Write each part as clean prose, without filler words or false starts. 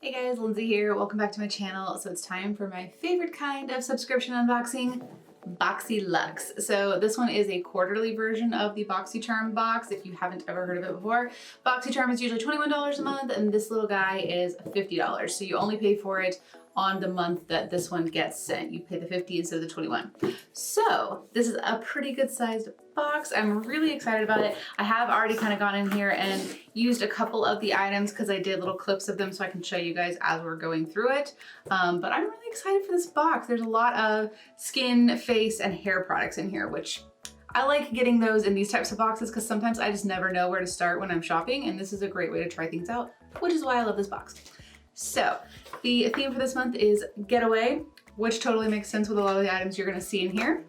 Hey guys, Lindsay here. Welcome back to my channel. So it's time for my favorite kind of subscription unboxing, BOXYLUXE. So this one is a quarterly version of the BOXYCHARM box. If you haven't ever heard of it before, BOXYCHARM is usually $21 a month and this little guy is $50. So you only pay for it on the month that this one gets sent. You pay the 50 instead of the 21. So this is a pretty good sized box. I'm really excited about it. I have already kind of gone in here and used a couple of the items because I did little clips of them so I can show you guys as we're going through it. But I'm really excited for this box. There's a lot of skin, face, and hair products in here, which I like getting those in these types of boxes because sometimes I just never know where to start when I'm shopping, and this is a great way to try things out, which is why I love this box. So the theme for this month is Getaway, which totally makes sense with a lot of the items you're gonna see in here.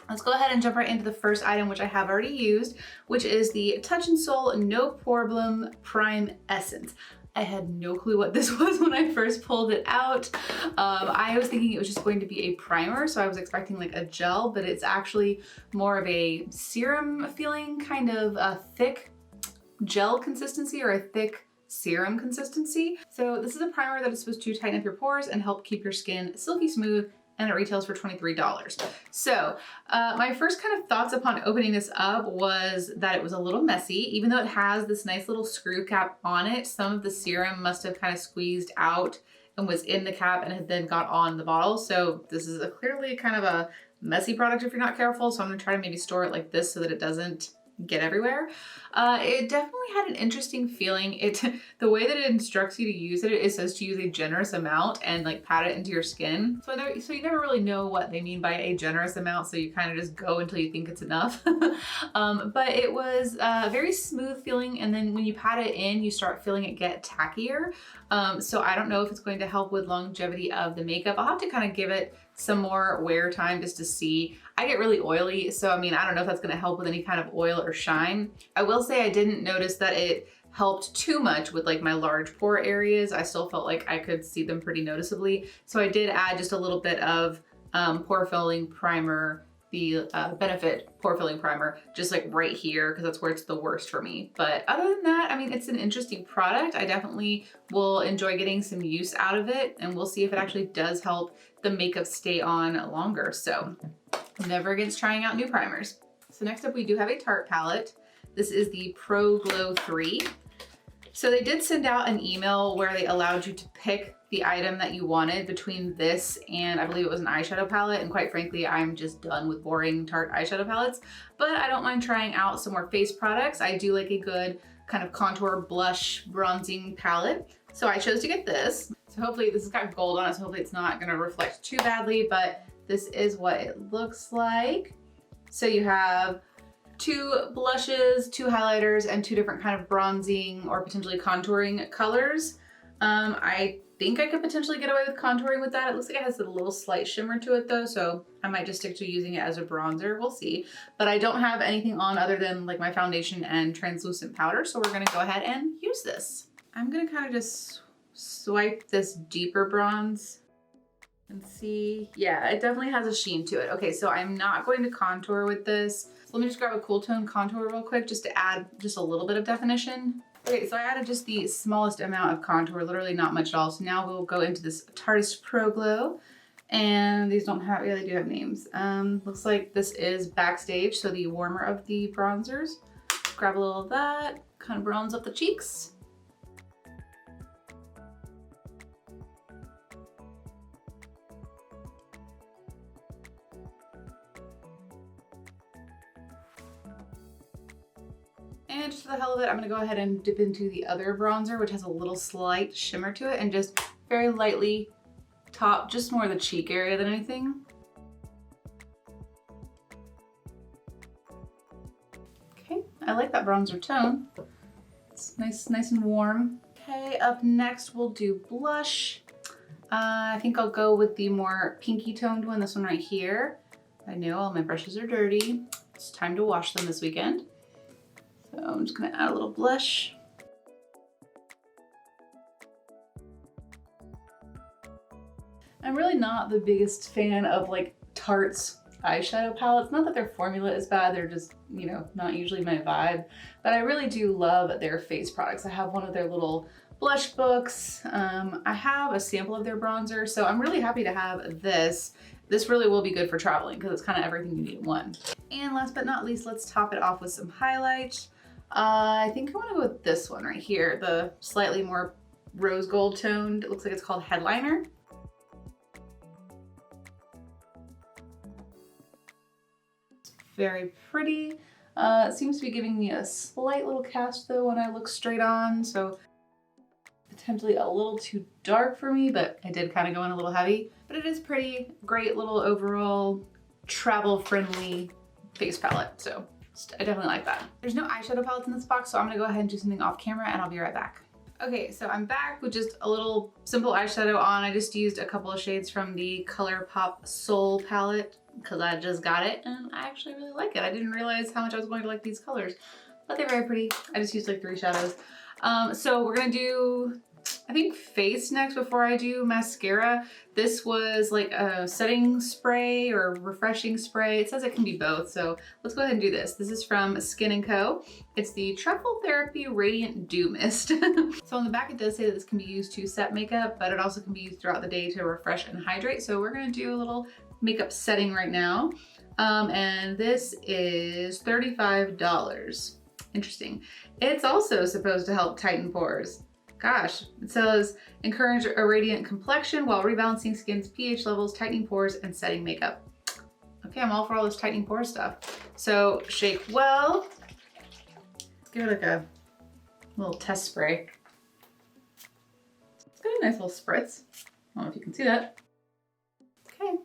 Let's go ahead and jump right into the first item, which I have already used, which is the Touch in Sol No Problem Prime Essence. I had no clue what this was when I first pulled it out. I was thinking it was just going to be a primer, so I was expecting like a gel, but it's actually more of a serum feeling, kind of a thick gel consistency or a thick serum consistency. So this is a primer that is supposed to tighten up your pores and help keep your skin silky smooth, and it retails for $23. So my first kind of thoughts upon opening this up was that it was a little messy. Even though it has this nice little screw cap on it, some of the serum must have kind of squeezed out and was in the cap and had then got on the bottle. So this is clearly kind of a messy product if you're not careful. So I'm gonna try to maybe store it like this so that it doesn't get everywhere. It definitely had an interesting feeling. The way that it instructs you to use it, it says to use a generous amount and like pat it into your skin. So you never really know what they mean by a generous amount, so you kind of just go until you think it's enough. But it was very smooth feeling, and then when you pat it in, you start feeling it get tackier. So I don't know if it's going to help with longevity of the makeup. I'll have to kind of give it some more wear time just to see. I get really oily, so I mean, I don't know if that's gonna help with any kind of oil or shine. I will say I didn't notice that it helped too much with like my large pore areas. I still felt like I could see them pretty noticeably. So I did add just a little bit of pore filling primer, the Benefit pore filling primer, just like right here, because that's where it's the worst for me. But other than that, I mean, it's an interesting product. I definitely will enjoy getting some use out of it, and we'll see if it actually does help the makeup stay on longer. So never against trying out new primers. So next up we do have a Tarte palette. This is the Pro Glow 3. So they did send out an email where they allowed you to pick the item that you wanted between this and I believe it was an eyeshadow palette. And quite frankly, I'm just done with boring Tarte eyeshadow palettes, but I don't mind trying out some more face products. I do like a good kind of contour blush bronzing palette. So I chose to get this. So hopefully this has got gold on it, so hopefully it's not gonna reflect too badly, but this is what it looks like. So you have 2 blushes, 2 highlighters, and 2 different kind of bronzing or potentially contouring colors. I think I could potentially get away with contouring with that. It looks like it has a little slight shimmer to it though, so I might just stick to using it as a bronzer, we'll see. But I don't have anything on other than like my foundation and translucent powder, so we're gonna go ahead and use this. I'm gonna kind of just swipe this deeper bronze and see. Yeah, it definitely has a sheen to it. Okay, so I'm not going to contour with this. So let me just grab a cool tone contour real quick just to add just a little bit of definition. Okay, so I added just the smallest amount of contour, literally not much at all. So now we'll go into this Tarteist Pro Glow. And these don't have, yeah, they do have names. Looks like this is Backstage, so the warmer of the bronzers. Grab a little of that, kind of bronze up the cheeks. And just for the hell of it, I'm gonna go ahead and dip into the other bronzer, which has a little slight shimmer to it, and just very lightly top just more the cheek area than anything. Okay, I like that bronzer tone. It's nice and warm. Okay, up next we'll do blush. I think I'll go with the more pinky toned one, this one right here. I know all my brushes are dirty. It's time to wash them this weekend. So I'm just gonna add a little blush. I'm really not the biggest fan of like Tarte's eyeshadow palettes. Not that their formula is bad, they're just, you know, not usually my vibe, but I really do love their face products. I have one of their little blush books. I have a sample of their bronzer, so I'm really happy to have this. This really will be good for traveling because it's kind of everything you need in one. And last but not least, let's top it off with some highlight. I think I want to go with this one right here, the slightly more rose gold toned. It looks like it's called Headliner. Very pretty. It seems to be giving me a slight little cast though when I look straight on, so potentially a little too dark for me, but I did kind of go in a little heavy. But it is pretty, great little overall travel friendly face palette, so I definitely like that. There's no eyeshadow palettes in this box, so I'm gonna go ahead and do something off camera and I'll be right back. Okay, so I'm back with just a little simple eyeshadow on. I just used a couple of shades from the ColourPop Soul palette because I just got it and I actually really like it. I didn't realize how much I was going to like these colors, but they're very pretty. I just used like 3 shadows. So we're gonna do, I think, face next before I do mascara. This was like a setting spray or refreshing spray. It says it can be both, so let's go ahead and do this. This is from Skin & Co. It's the Truffle Therapy Radiant Dew Mist. So on the back it does say that this can be used to set makeup, but it also can be used throughout the day to refresh and hydrate. So we're gonna do a little makeup setting right now. And this is $35. Interesting. It's also supposed to help tighten pores. Gosh, it says encourage a radiant complexion while rebalancing skin's pH levels, tightening pores, and setting makeup. Okay, I'm all for all this tightening pore stuff. So shake well. Let's give it like a little test spray. It's got a nice little spritz. I don't know if you can see that. Okay.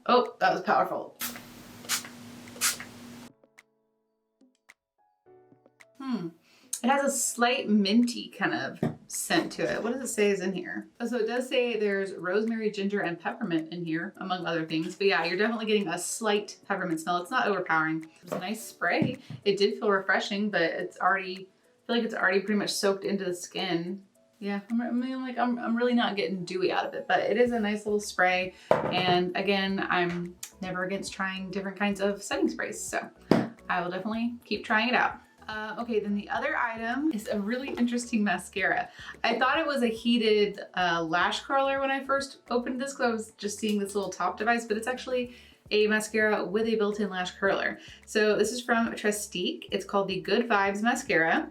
Oh, that was powerful. It has a slight minty kind of scent to it. What does it say is in here? Oh, so it does say there's rosemary, ginger, and peppermint in here, among other things. But yeah, you're definitely getting a slight peppermint smell. It's not overpowering. It's a nice spray. It did feel refreshing, but it's already, I feel like it's already pretty much soaked into the skin. Yeah, I'm really not getting dewy out of it, but it is a nice little spray. And again, I'm never against trying different kinds of setting sprays, so I will definitely keep trying it out. Okay, then the other item is a really interesting mascara. I thought it was a heated lash curler when I first opened this because I was just seeing this little top device, but it's actually a mascara with a built-in lash curler. So this is from Trestique. It's called the Good Vibes Mascara.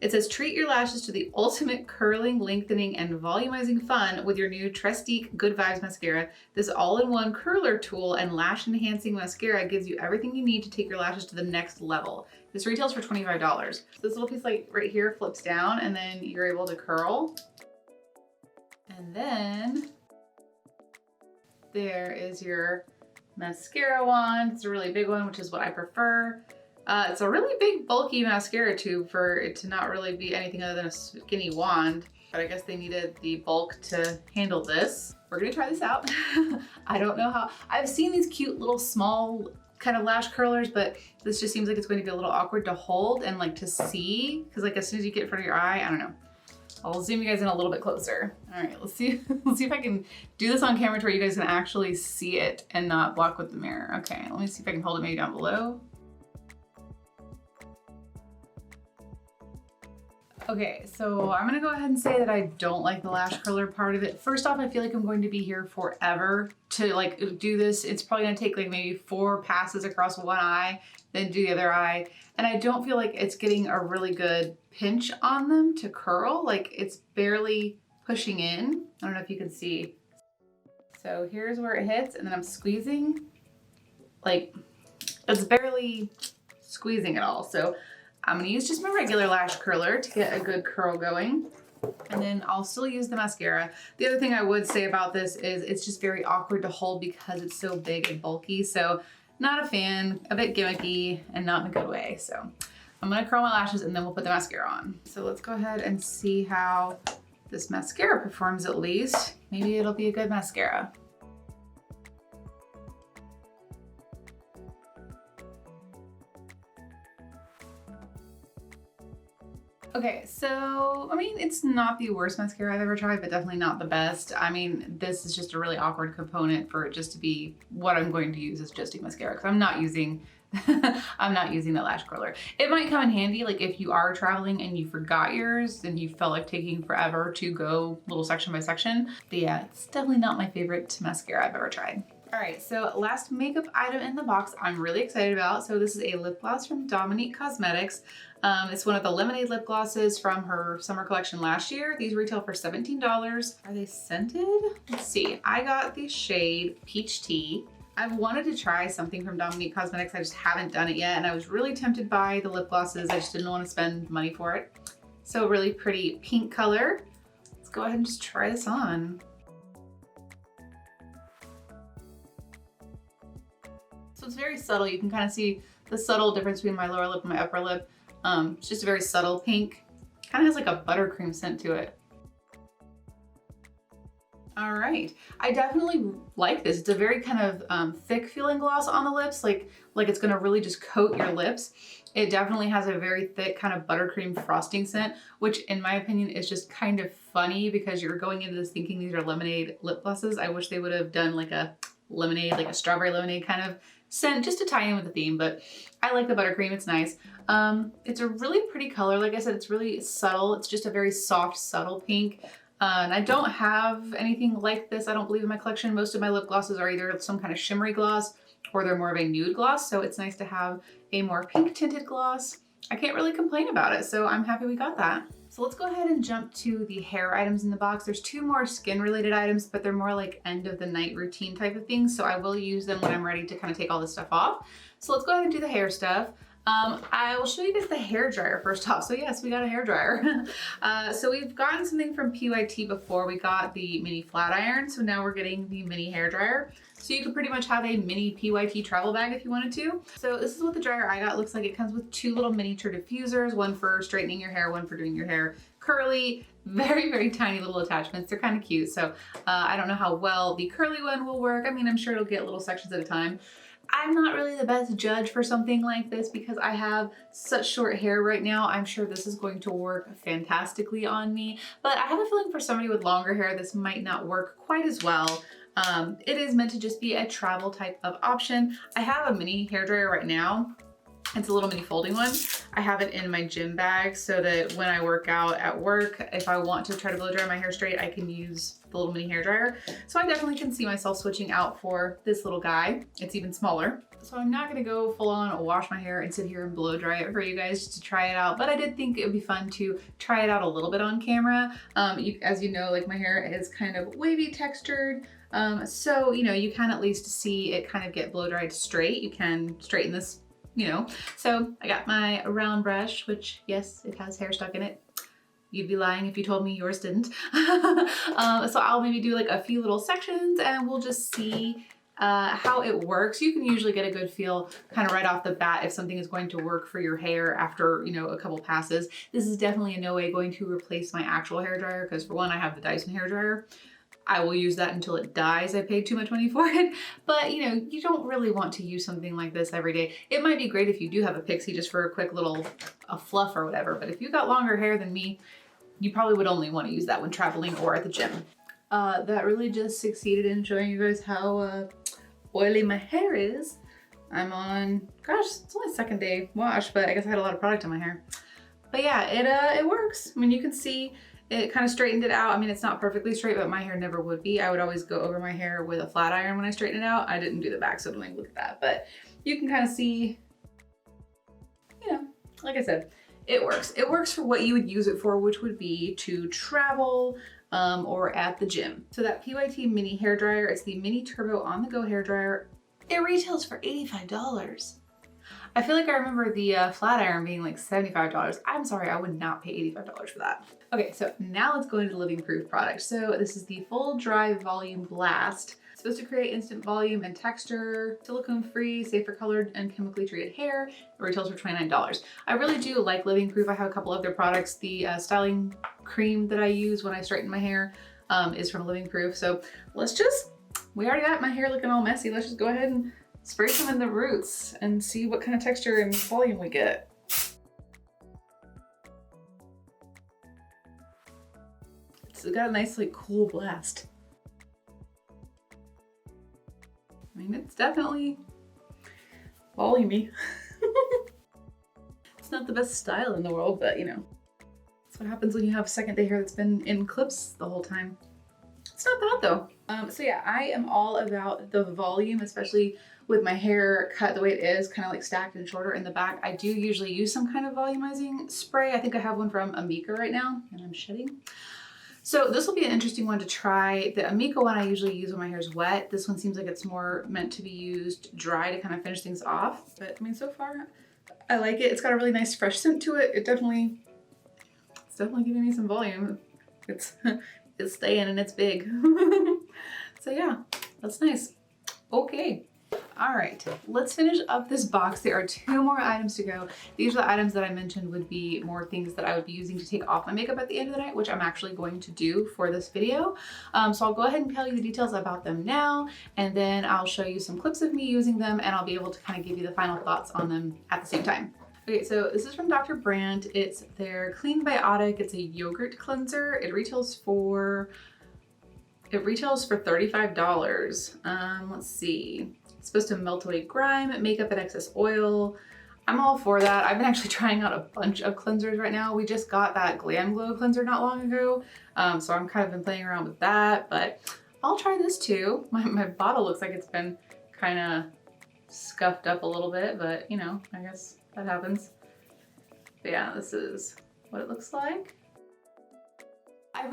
It says, treat your lashes to the ultimate curling, lengthening, and volumizing fun with your new Trestique Good Vibes Mascara. This all-in-one curler tool and lash-enhancing mascara gives you everything you need to take your lashes to the next level. This retails for $25. So this little piece like right here flips down and then you're able to curl. And then there is your mascara wand. It's a really big one, which is what I prefer. It's a really big bulky mascara tube for it to not really be anything other than a skinny wand. But I guess they needed the bulk to handle this. We're gonna try this out. I don't know how, I've seen these cute little small kind of lash curlers, but this just seems like it's going to be a little awkward to hold and like to see, because like as soon as you get in front of your eye, I don't know. I'll zoom you guys in a little bit closer. All right, let's see if I can do this on camera to where you guys can actually see it and not block with the mirror. Okay, let me see if I can hold it maybe down below. Okay, so I'm gonna go ahead and say that I don't like the lash curler part of it. First off, I feel like I'm going to be here forever to like do this. It's probably gonna take like maybe 4 passes across one eye, then do the other eye. And I don't feel like it's getting a really good pinch on them to curl. Like it's barely pushing in. I don't know if you can see. So here's where it hits and then I'm squeezing. Like it's barely squeezing at all. So I'm gonna use just my regular lash curler to get a good curl going. And then I'll still use the mascara. The other thing I would say about this is it's just very awkward to hold because it's so big and bulky. So not a fan, a bit gimmicky and not in a good way. So I'm gonna curl my lashes and then we'll put the mascara on. So let's go ahead and see how this mascara performs at least. Maybe it'll be a good mascara. Okay, so, I mean, it's not the worst mascara I've ever tried, but definitely not the best. I mean, this is just a really awkward component for it just to be what I'm going to use as just a mascara, because I'm not using I'm not using the lash curler. It might come in handy like if you are traveling and you forgot yours and you felt like taking forever to go little section by section. But yeah, it's definitely not my favorite mascara I've ever tried. All right, so last makeup item in the box I'm really excited about. So this is a lip gloss from Dominique Cosmetics. It's one of the lemonade lip glosses from her summer collection last year. These retail for $17. Are they scented? Let's see. I got the shade Peach Tea. I've wanted to try something from Dominique Cosmetics. I just haven't done it yet. And I was really tempted by the lip glosses. I just didn't want to spend money for it. So really pretty pink color. Let's go ahead and just try this on. So it's very subtle. You can kind of see the subtle difference between my lower lip and my upper lip. It's just a very subtle pink. Kind of has like a buttercream scent to it. All right, I definitely like this. It's a very kind of thick feeling gloss on the lips, like it's gonna really just coat your lips. It definitely has a very thick kind of buttercream frosting scent, which in my opinion is just kind of funny because you're going into this thinking these are lemonade lip glosses. I wish they would have done like a lemonade, like a strawberry lemonade kind of scent just to tie in with the theme, but I like the buttercream, it's nice. It's a really pretty color. Like I said, it's really subtle. It's just a very soft, subtle pink. And I don't have anything like this, I don't believe, in my collection. Most of my lip glosses are either some kind of shimmery gloss or they're more of a nude gloss. So it's nice to have a more pink tinted gloss. I can't really complain about it. So I'm happy we got that. So let's go ahead and jump to the hair items in the box. There's two more skin related items, but they're more like end of the night routine type of things. So I will use them when I'm ready to kind of take all this stuff off. So let's go ahead and do the hair stuff. I will show you guys the hairdryer first off. So yes, we got a hairdryer. So we've gotten something from PYT before. We got the mini flat iron. So now we're getting the mini hairdryer. So you could pretty much have a mini PYT travel bag if you wanted to. So this is what the dryer I got looks like. It comes with two little miniature diffusers, one for straightening your hair, one for doing your hair curly. Very, very tiny little attachments. They're kind of cute. So I don't know how well the curly one will work. I mean, I'm sure it'll get little sections at a time. I'm not really the best judge for something like this because I have such short hair right now. I'm sure this is going to work fantastically on me, but I have a feeling for somebody with longer hair, this might not work quite as well. It is meant to just be a travel type of option. I have a mini hairdryer right now. It's a little mini folding one. I have it in my gym bag so that when I work out at work, if I want to try to blow dry my hair straight, I can use the little mini hairdryer. So I definitely can see myself switching out for this little guy. It's even smaller. So I'm not gonna go full on wash my hair and sit here and blow dry it for you guys just to try it out. But I did think it would be fun to try it out a little bit on camera. As you know, like my hair is kind of wavy textured. So, you know, you can at least see it kind of get blow dried straight. You can straighten this, you know. So I got my round brush, which yes, it has hair stuck in it. You'd be lying if you told me yours didn't. So I'll maybe do like a few little sections and we'll just see how it works. You can usually get a good feel kind of right off the bat if something is going to work for your hair after, you know, a couple passes. This is definitely in no way going to replace my actual hairdryer because for one, I have the Dyson hairdryer. I will use that until it dies. I paid too much money for it. But you know, you don't really want to use something like this every day. It might be great if you do have a pixie just for a quick little fluff or whatever. But if you've got longer hair than me, you probably would only want to use that when traveling or at the gym. That really just succeeded in showing you guys how oily my hair is. I'm on, gosh, it's only second day wash, but I guess I had a lot of product on my hair. But yeah, it works. I mean, you can see it kind of straightened it out. I mean, it's not perfectly straight, but my hair never would be. I would always go over my hair with a flat iron when I straighten it out. I didn't do the back, so don't even look at that. But you can kind of see, you know, like I said, it works. It works for what you would use it for, which would be to travel or at the gym. So that PYT mini hairdryer, it's the mini turbo on the go hairdryer. It retails for $85. I feel like I remember the flat iron being like $75. I'm sorry, I would not pay $85 for that. Okay, so now let's go into the living proof product. So this is the Full Dry Volume Blast. It's supposed to create instant volume and texture, silicone free, safe for colored and chemically treated hair. It retails for $29. I really do like living proof. I have a couple of their products. The styling cream that I use when I straighten my hair is from Living Proof. So we already got my hair looking all messy. Let's just go ahead and spray some in the roots and see what kind of texture and volume we get. It's got a nice like cool blast. I mean, it's definitely volumey. It's not the best style in the world, but you know, that's what happens when you have second day hair that's been in clips the whole time. It's not bad though. So yeah, I am all about the volume, especially with my hair cut the way it is, kind of like stacked and shorter in the back. I do usually use some kind of volumizing spray. I think I have one from Amika right now, and I'm shedding. So this will be an interesting one to try. The Amika one I usually use when my hair is wet. This one seems like it's more meant to be used dry to kind of finish things off. But I mean, so far, I like it. It's got a really nice fresh scent to it. It's definitely giving me some volume. It's staying and it's big. So yeah, that's nice. Okay. All right, let's finish up this box. There are 2 more items to go. These are the items that I mentioned would be more things that I would be using to take off my makeup at the end of the night, which I'm actually going to do for this video. So I'll go ahead and tell you the details about them now, and then I'll show you some clips of me using them, and I'll be able to kind of give you the final thoughts on them at the same time. Okay, so this is from Dr. Brandt. It's their Clean Biotic. It's a yogurt cleanser. It retails for $35. Let's see. It's supposed to melt away grime, makeup and excess oil. I'm all for that. I've been actually trying out a bunch of cleansers right now. We just got that Glam Glow cleanser not long ago. So I'm kind of been playing around with that, but I'll try this too. My bottle looks like it's been kind of scuffed up a little bit, but you know, I guess that happens. But yeah, this is what it looks like. I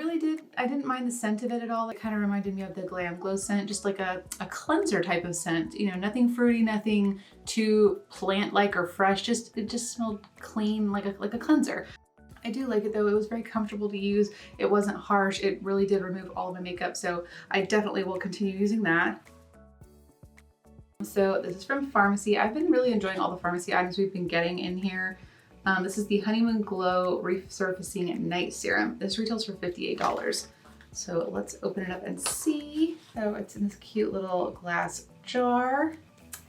didn't mind the scent of it at all. It kind of reminded me of the Glam Glow scent, just like a cleanser type of scent. You know, nothing fruity, nothing too plant-like or fresh. It just smelled clean, like a cleanser. I do like it though. It was very comfortable to use. It wasn't harsh. It really did remove all of my makeup. So I definitely will continue using that. So this is from Pharmacy. I've been really enjoying all the Pharmacy items we've been getting in here. This is the Honeymoon Glow Resurfacing Night Serum. This retails for $58. So let's open it up and see. So it's in this cute little glass jar.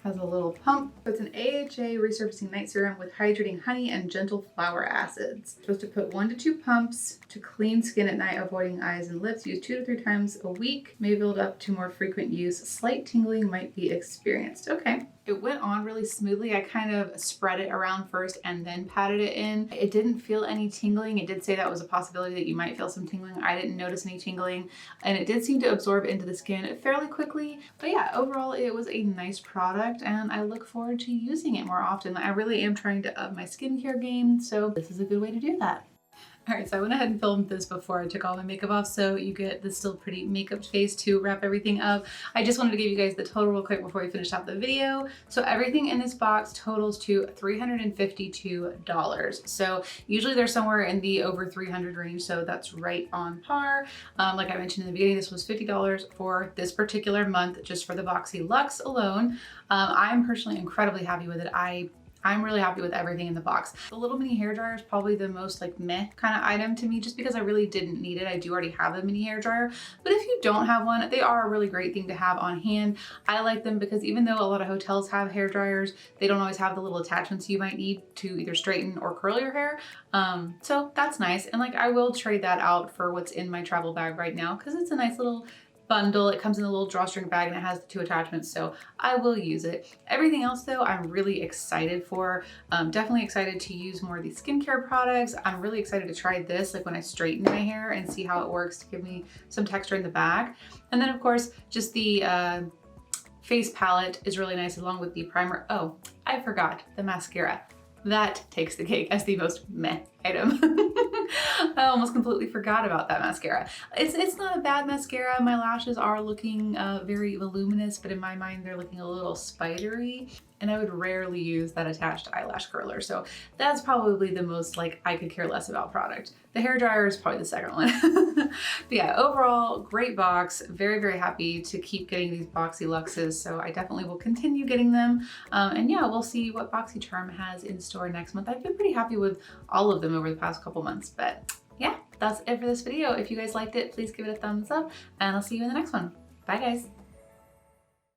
Has a little pump. So it's an AHA Resurfacing Night Serum with hydrating honey and gentle flower acids. Supposed to put 1 to 2 pumps to clean skin at night, avoiding eyes and lips. Use 2 to 3 times a week. May build up to more frequent use. Slight tingling might be experienced. Okay. It went on really smoothly. I kind of spread it around first and then patted it in. It didn't feel any tingling. It did say that was a possibility that you might feel some tingling. I didn't notice any tingling, and it did seem to absorb into the skin fairly quickly. But yeah, overall it was a nice product, and I look forward to using it more often. I really am trying to up my skincare game, so this is a good way to do that. All right, so I went ahead and filmed this before I took all my makeup off, so you get the still pretty makeup face to wrap everything up. I just wanted to give you guys the total real quick before we finish out the video. So everything in this box totals to $352. So usually they're somewhere in the over 300 range, so that's right on par. Like I mentioned in the beginning, this was $50 for this particular month, just for the BOXYLUXE alone. I'm personally incredibly happy with it. I'm really happy with everything in the box. The little mini hairdryer is probably the most like meh kind of item to me, just because I really didn't need it. I do already have a mini hairdryer, but if you don't have one, they are a really great thing to have on hand. I like them because even though a lot of hotels have hairdryers, they don't always have the little attachments you might need to either straighten or curl your hair. So that's nice. And like, I will trade that out for what's in my travel bag right now, because it's a nice little bundle. It comes in a little drawstring bag and it has the 2 attachments, so I will use it. Everything else though, I'm really excited for. Definitely excited to use more of these skincare products. I'm really excited to try this like when I straighten my hair and see how it works to give me some texture in the back. And then of course, just the face palette is really nice along with the primer. Oh, I forgot the mascara. That takes the cake as the most meh item. I almost completely forgot about that mascara. It's not a bad mascara. My lashes are looking very voluminous, but in my mind they're looking a little spidery, and I would rarely use that attached eyelash curler. So that's probably the most like I could care less about product. The hairdryer is probably the second one. But yeah, overall, great box. Very, very happy to keep getting these BOXYLUXEs. So I definitely will continue getting them. And yeah, we'll see what BOXYCHARM has in store next month. I've been pretty happy with all of them over the past couple months, but yeah, that's it for this video. If you guys liked it, please give it a thumbs up, and I'll see you in the next one. Bye guys.